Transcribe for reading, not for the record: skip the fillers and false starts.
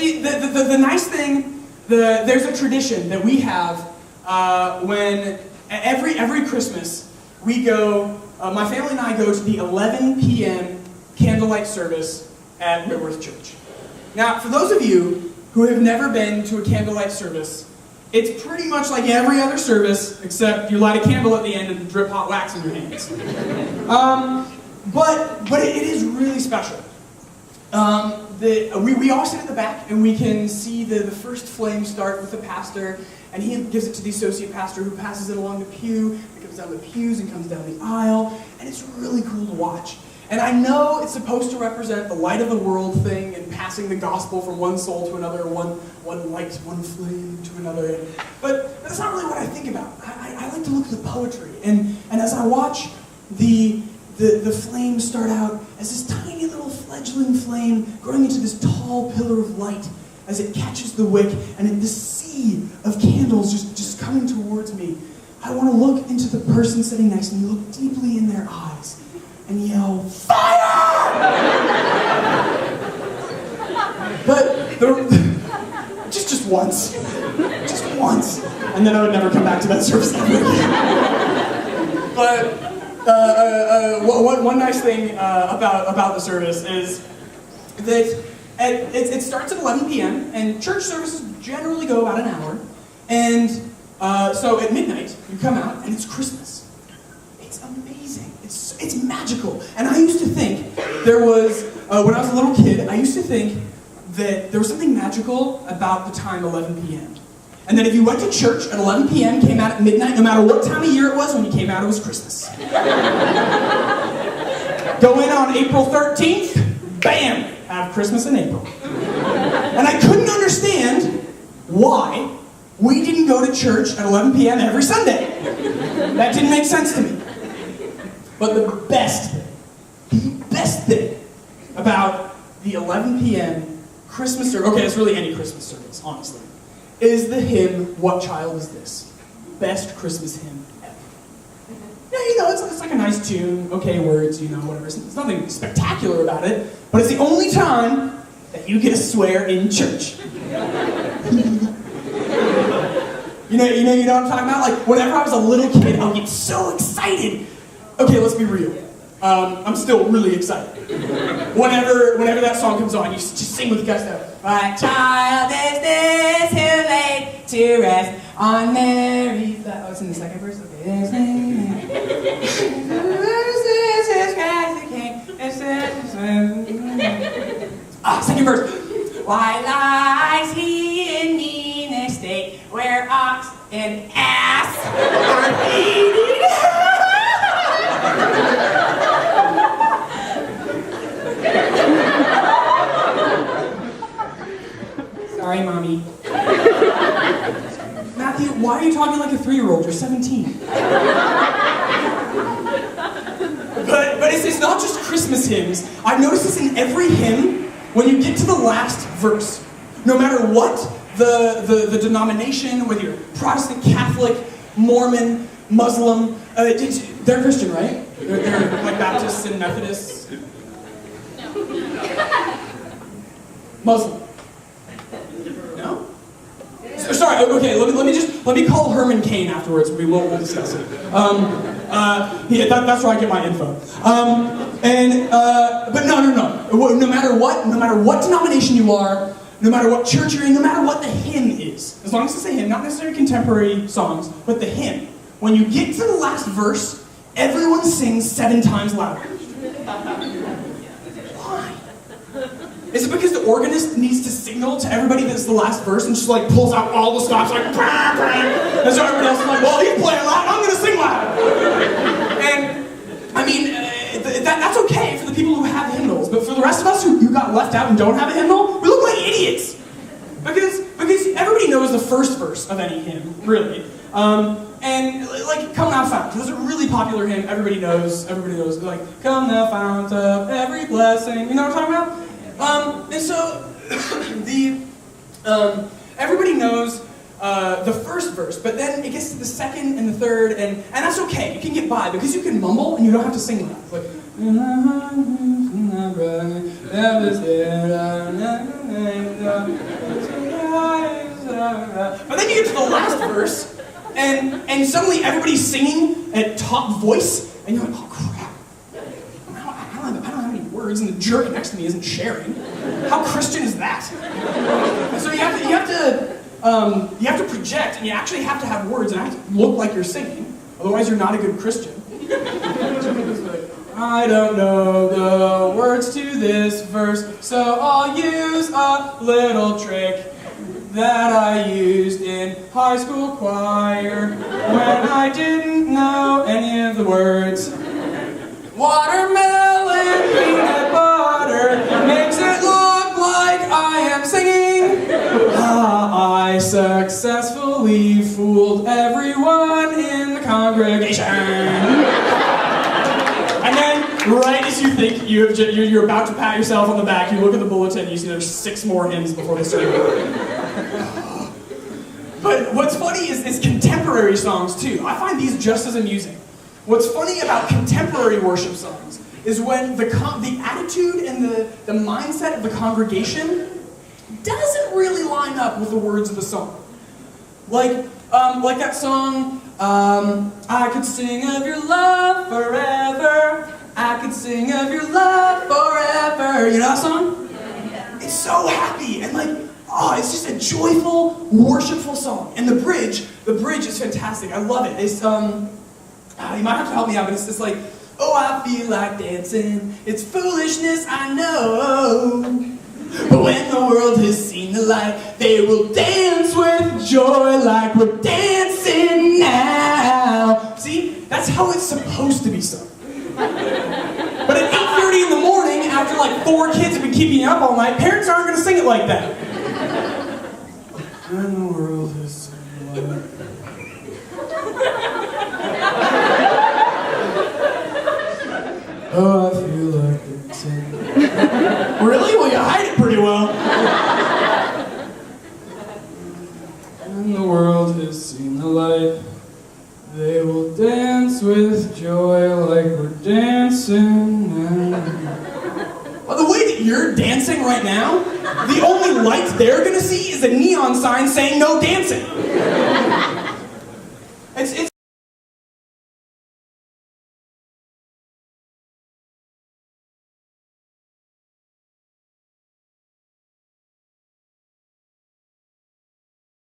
see, the nice thing, there's a tradition that we have when every Christmas we go, my family and I go to the 11 p.m. candlelight service at Whitworth Church. Now, for those of you who have never been to a candlelight service, it's pretty much like every other service, except you light a candle at the end and drip hot wax in your hands. But it is really special. We all sit at the back and we can see the first flame start with the pastor, and he gives it to the associate pastor who passes it along the pew. It comes down the pews and comes down the aisle, and it's really cool to watch. And I know it's supposed to represent the light of the world thing and passing the gospel from one soul to another, one light, one flame to another. But that's not really what I think about. I like to look at the poetry. And as I watch the flame start out as this tiny little fledgling flame growing into this tall pillar of light as it catches the wick, and in this sea of candles just coming towards me, I want to look into the person sitting next to me, look deeply in their eyes, and yell, "Fire!" But just once. Just once. And then I would never come back to that service ever again. But one nice thing about the service is that it starts at 11 p.m. and church services generally go about an hour. And so at midnight, you come out and it's Christmas. It's amazing. It's magical. And I used to think there was, when I was a little kid, I used to think that there was something magical about the time 11 p.m. And that if you went to church at 11 p.m., came out at midnight, no matter what time of year it was, when you came out, it was Christmas. Go in on April 13th, bam, have Christmas in April. And I couldn't understand why we didn't go to church at 11 p.m. every Sunday. That didn't make sense to me. But the best thing about the 11 p.m. Christmas service, okay, it's really any Christmas service, honestly, is the hymn, "What Child Is This?" Best Christmas hymn ever. Yeah, it's like a nice tune, okay words, whatever. There's nothing spectacular about it, but it's the only time that you get to swear in church. You know what I'm talking about? Like, whenever I was a little kid, I would get so excited. Okay, let's be real. I'm still really excited. Whenever that song comes on, you just sing with gusto. What child is this who laid to rest on Mary's lap? Oh, it's in the second verse? Okay. Second verse. Why lies he in mean estate, where ox and ass are feeding? Sorry, Mommy. Matthew, why are you talking like a 3-year-old? You're 17. But it's not just Christmas hymns. I've noticed this in every hymn. When you get to the last verse, no matter what the denomination, whether you're Protestant, Catholic, Mormon, Muslim, they're Christian, right? They're like Baptists and Methodists. Muslim. No? Sorry, okay, let me call Herman Cain afterwards. We'll discuss it. Yeah, that's where I get my info. But no. No matter what denomination you are, no matter what church you're in, no matter what the hymn is, as long as it's a hymn, not necessarily contemporary songs, but the hymn, when you get to the last verse, everyone sings 7 times louder. Why? Is it because the organist needs to signal to everybody that it's the last verse and just like pulls out all the stops like bang, bang, and so everybody else is like, well, he's playing loud, I'm gonna sing loud. And I mean, that's okay for the people who have hymnals, but for the rest of us who got left out and don't have a hymnal, we look like idiots. Because everybody knows the first verse of any hymn, really. And like, "Come Thou Fount," that's a really popular hymn. Everybody knows. Like, "Come Thou Fount of every blessing." You know what I'm talking about? And so everybody knows the first verse, but then it gets to the second and the third, and that's okay. You can get by because you can mumble and you don't have to sing loud. It's like, but then you get to the last verse, and suddenly everybody's singing at top voice, and you're like, oh crap, I don't have any words, and the jerk next to me isn't sharing. How Christian is that? And so you have to project, and you actually have to have words, and have to look like you're singing, otherwise you're not a good Christian. I don't know the words to this verse, so I'll use a little trick that I used in high school choir when I didn't know any of the words. Watermelon peanut butter makes it look like I am singing. I successfully fooled everyone in the congregation. And then, right as you think you're about to pat yourself on the back, you look at the bulletin and you see there's 6 more hymns before the sermon. But what's funny is contemporary songs too. I find these just as amusing. What's funny about contemporary worship songs is when the attitude and the mindset of the congregation doesn't really line up with the words of the song. Like that song, I could sing of your love forever, I could sing of your love forever. You know that song? It's so happy and it's just a joyful, worshipful song. And the bridge is fantastic. I love it. It's you might have to help me out, but it's just like, oh, I feel like dancing. It's foolishness, I know. But when the world has seen the light, they will dance with joy like we're dancing now. See, that's how it's supposed to be sung. But at 8:30 in the morning, after 4 kids have been keeping you up all night, parents aren't going to sing it like that. When the world has seen the light. Oh, I feel like dancing. Really? Well, you hide it pretty well. When the world has seen the light, they will dance with joy like we're dancing now. Well, the way that you're dancing right now, the only light they're gonna see is a neon sign saying no dancing. It's